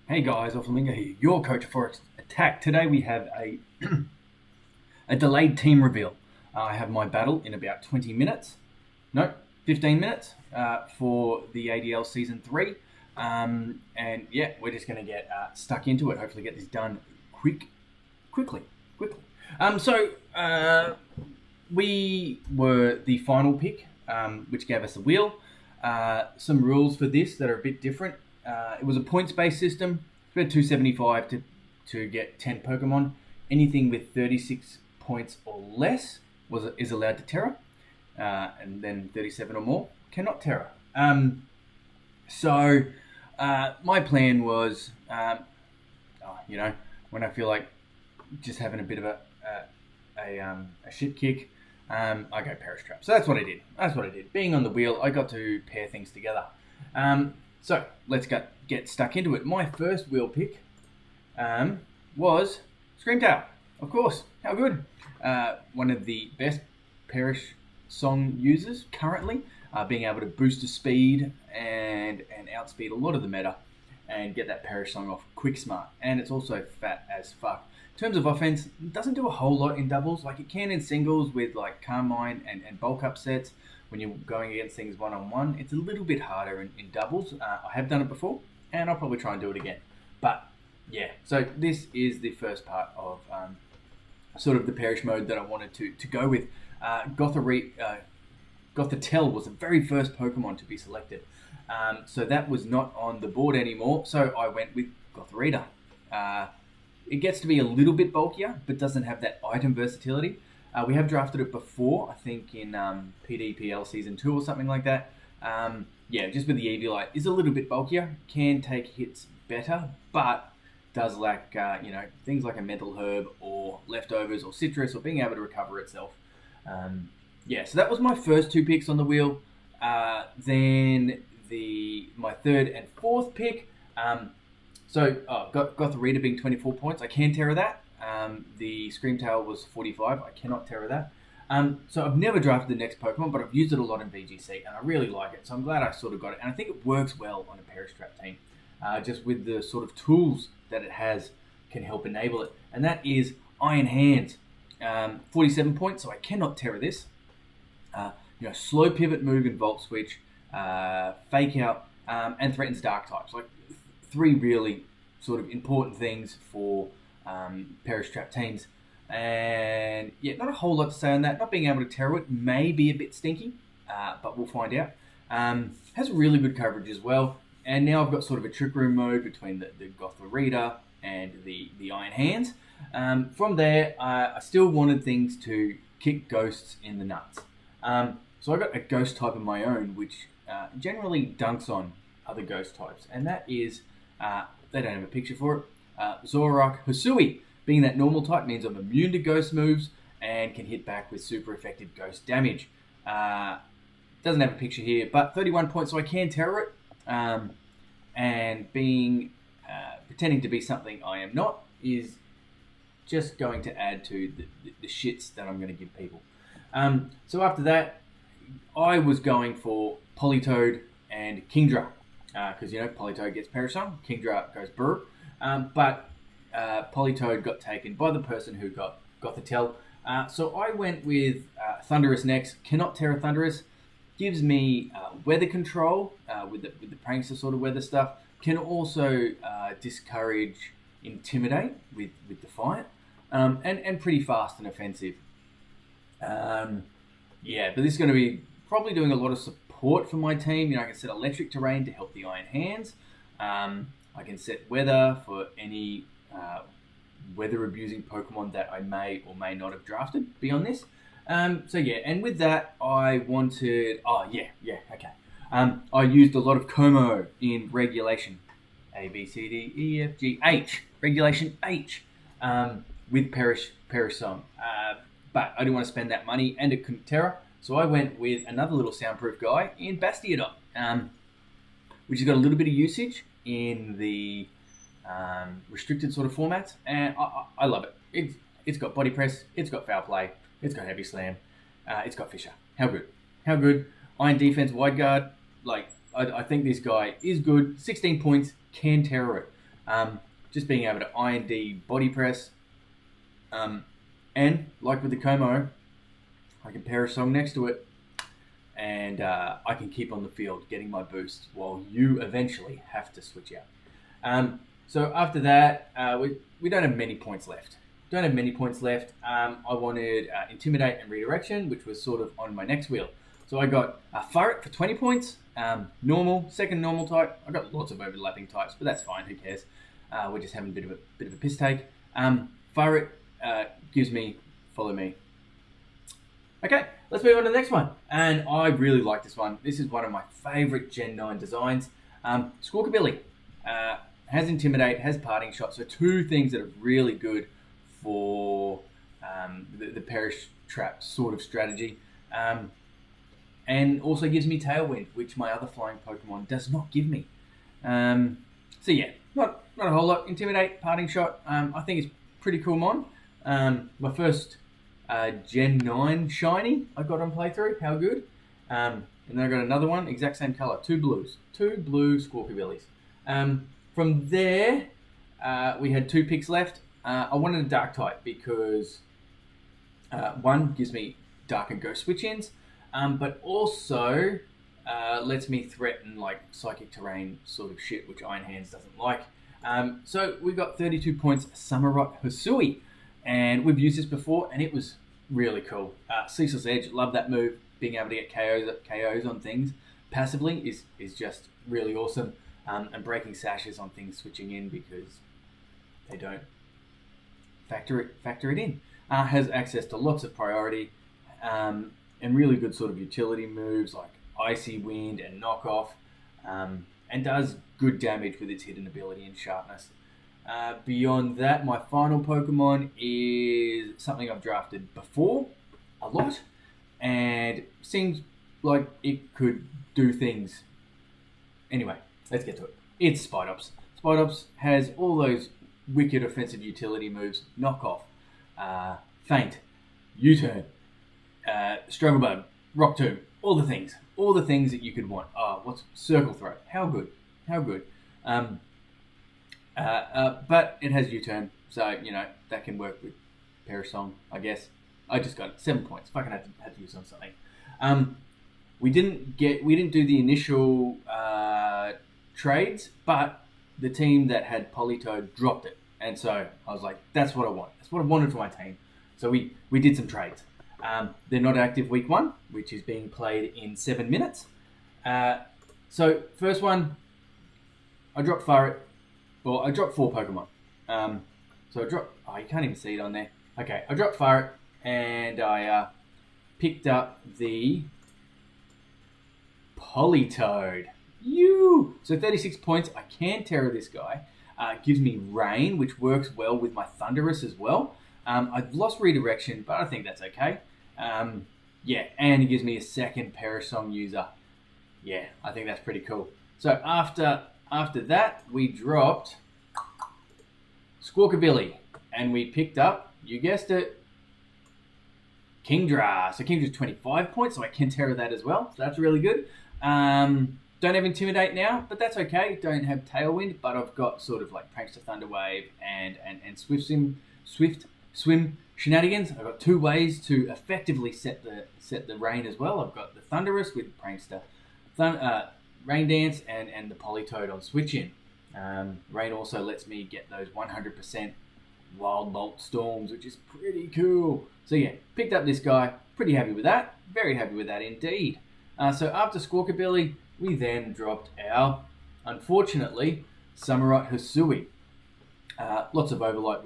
Hey guys, Flamingo here, your coach for Attack. Today we have a delayed team reveal. I have my battle in about 20 minutes, no, 15 minutes for the ADL Season 3. And yeah, we're just going to get stuck into it, hopefully get this done quickly. So we were the final pick, which gave us a wheel. Some rules for this that are a bit different. It was a points-based system. We had 275 to get 10 Pokemon. Anything with 36 points or less is allowed to Terra, and then 37 or more cannot Terra. So my plan was, when I feel like just having a bit of a shit kick, I go Perish Trap. So that's what I did. Being on the wheel, I got to pair things together. So let's get stuck into it. My first wheel pick was Screamtail. Of course, how good. One of the best Perish song users currently, being able to boost the speed and outspeed a lot of the meta and get that Perish song off quick smart. And it's also fat as fuck. In terms of offense, it doesn't do a whole lot in doubles. Like it can in singles with like Carmine and bulk upsets. When you're going against things one-on-one, it's a little bit harder in doubles. I have done it before, and I'll probably try and do it again. But yeah, so this is the first part of sort of the Perish mode that I wanted to go with. Gothitelle was the very first Pokemon to be selected. So that was not on the board anymore, so I went with Gothorita. It gets to be a little bit bulkier, but doesn't have that item versatility. We have drafted it before, I think in PDPL Season 2 or something like that. Just with the Eviolite, is a little bit bulkier, can take hits better, but does lack things like a Mental Herb or Leftovers or Citrus or being able to recover itself. So that was my first two picks on the wheel. Then my third and fourth pick. Gothorita being 24 points. I can Terra that. The Screamtail was 45. I cannot Terra that. So I've never drafted the next Pokemon, but I've used it a lot in VGC, and I really like it. So I'm glad I sort of got it. And I think it works well on a Perish Trap team. Just with the sort of tools that it has can help enable it. And that is Iron Hands. 47 points, so I cannot Terra this. Slow Pivot move and Volt Switch. Fake Out. And threatens Dark types. Like three really sort of important things for Perish Trap teams. And yeah, not a whole lot to say on that. Not being able to Terra it may be a bit stinky, but we'll find out. Has really good coverage as well. And now I've got sort of a Trick Room mode between the Gothorita and the Iron Hands. From there, I still wanted things to kick ghosts in the nuts. So I got a ghost type of my own, which generally dunks on other ghost types. And that is, they don't have a picture for it, Zoroark Hisui. Being that normal type means I'm immune to ghost moves and can hit back with super effective ghost damage. Doesn't have a picture here, but 31 points, so I can Terra it. And being pretending to be something I am not is just going to add to the shits that I'm going to give people. So after that, I was going for Politoed and Kingdra. Because, Politoed gets Perish Song, Kingdra goes Burr. But Politoed got taken by the person who got Gothitelle. So I went with Thunderous next. Cannot Terra Thunderous. Gives me weather control with the prankster sort of weather stuff. Can also discourage Intimidate with Defiant. And pretty fast and offensive. But this is going to be probably doing a lot of support for my team. I can set Electric Terrain to help the Iron Hands. I can set Weather for any weather-abusing Pokemon that I may or may not have drafted beyond this. And with that, I wanted... I used a lot of Como in Regulation. A, B, C, D, E, F, G, H. Regulation H. With Perish Song. But I didn't want to spend that money, and it couldn't Terra. So I went with another little soundproof guy in Bastiodon, which has got a little bit of usage in the restricted sort of formats, and I love it. It's got Body Press, it's got Foul Play, it's got Heavy Slam, it's got Fisher. How good? Iron Defense, Wide Guard. I think this guy is good. 16 points, can Terra it. Just being able to IND body press. And like with the Como, I can pair a song next to it, and I can keep on the field getting my boost while you eventually have to switch out. So after that, we don't have many points left. I wanted Intimidate and Redirection, which was sort of on my next wheel. So I got Fire It for 20 points, normal, second normal type. I got lots of overlapping types, but that's fine, who cares? We're just having a bit of a piss take. Fire It gives me Follow Me. Okay, let's move on to the next one. And I really like this one. This is one of my favorite Gen 9 designs. Squawkabilly has Intimidate, has Parting Shot. So two things that are really good for the Perish Trap sort of strategy. And also gives me Tailwind, which my other flying Pokemon does not give me. So yeah, not a whole lot. Intimidate, Parting Shot, I think it's pretty cool mon. My first Gen 9 Shiny I got on playthrough. How good. And then I got another one, exact same color, two blue Squawkabillies. From there, we had two picks left. I wanted a Dark type because one gives me Dark and Ghost switch-ins, but also lets me threaten like Psychic Terrain sort of shit, which Iron Hands doesn't like. So we got 32 points, Samurott Hisui. And we've used this before, and it was really cool. Ceaseless Edge, love that move. Being able to get KOs on things passively is just really awesome. And breaking sashes on things switching in because they don't factor it in. Has access to lots of priority and really good sort of utility moves like Icy Wind and Knockoff, and does good damage with its hidden ability and sharpness. Beyond that, my final Pokemon is something I've drafted before a lot and seems like it could do things. Anyway, let's get to it. It's Spidops. Spidops has all those wicked offensive utility moves: Knockoff, Feint, U-Turn, Struggle Bug, Rock Tomb, all the things that you could want. What's Circle Throw? How good. But it has U-Turn, so that can work with Perish Song, I guess. I just got 7 points. Fucking had to use on something. We didn't do the initial trades, but the team that had Politoed dropped it, and so I was like, that's what I want. That's what I wanted for my team. So we did some trades. They're not active week 1, which is being played in 7 minutes. So first one, I dropped Fire It. Well, I dropped 4 Pokemon. So I dropped... Oh, you can't even see it on there. Okay, I dropped Fire It, and I picked up the Politoed. So 36 points. I can Terra this guy. Gives me Rain, which works well with my Thunderous as well. I've lost Redirection, but I think that's okay. Yeah, and it gives me a second Perish Song user. Yeah, I think that's pretty cool. So after that, we dropped Squawkabilly, and we picked up, you guessed it, Kingdra. So Kingdra's 25 points, so I can Terra that as well. So that's really good. Don't have Intimidate now, but that's okay. Don't have Tailwind, but I've got sort of like Prankster Thunderwave and Swift Swim shenanigans. I've got 2 ways to effectively set the rain as well. I've got the Thunderous with Prankster Rain Dance and the Politoed on switch in. Rain also lets me get those 100% Wild Bolt Storms, which is pretty cool. So yeah, picked up this guy. Pretty happy with that. Very happy with that indeed. So after Squawkabilly, we then dropped our, unfortunately, Samurott Hisui. Lots of overlap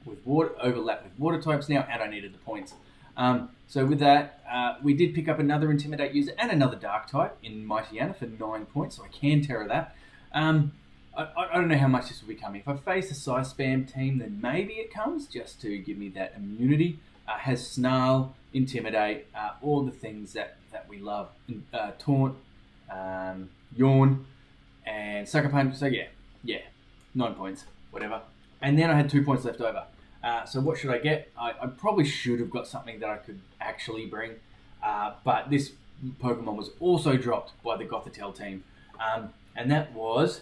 with water types now, and I needed the points. So with that, we did pick up another Intimidate user and another Dark type in Mightyena for 9 points, so I can Terra that. I don't know how much this will be coming. If I face a Size Spam team, then maybe it comes, just to give me that immunity. Has Snarl, Intimidate, all the things that we love. Taunt, Yawn, and Sucker Punch. So yeah, 9 points, whatever. And then I had 2 points left over. So what should I get? I probably should have got something that I could actually bring. But this Pokemon was also dropped by the Gothitelle team. And that was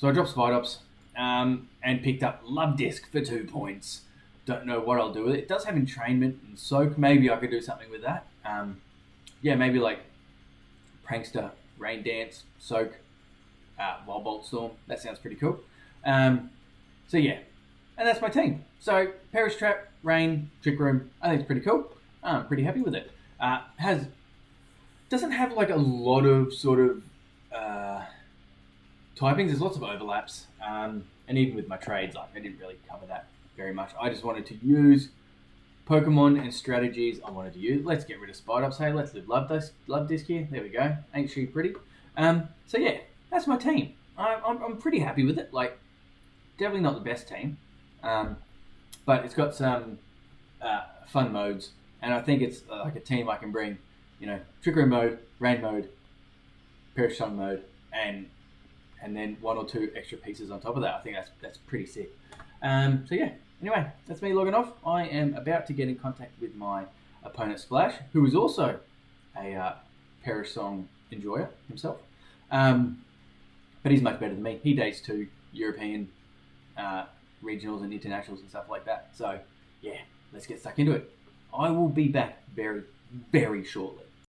So I dropped Spidops and picked up Love Disc for 2 points. Don't know what I'll do with it. It does have entrainment and soak. Maybe I could do something with that. Maybe like Prankster, Rain Dance, Soak, Wild Bolt Storm. That sounds pretty cool. And that's my team. So Perish Trap, Rain, Trick Room. I think it's pretty cool. I'm pretty happy with it. Doesn't have like a lot of sort of typings. There's lots of overlaps, and even with my trades, like I didn't really cover that very much. I just wanted to use Pokemon and strategies. I wanted to use. Let's get rid of Spidops. Hey, let's live Love Disc here. There we go. Ain't she pretty? That's my team. I'm pretty happy with it. Like, definitely not the best team, but it's got some fun modes, and I think it's like a team I can bring. Trick Room mode, Rain mode, Perish Song mode, and then 1 or 2 extra pieces on top of that. I think that's pretty sick. Anyway, that's me logging off. I am about to get in contact with my opponent Splash, who is also a Perish Song enjoyer himself. But he's much better than me. He dates 2 European regionals and internationals and stuff like that. So, let's get stuck into it. I will be back very, very shortly.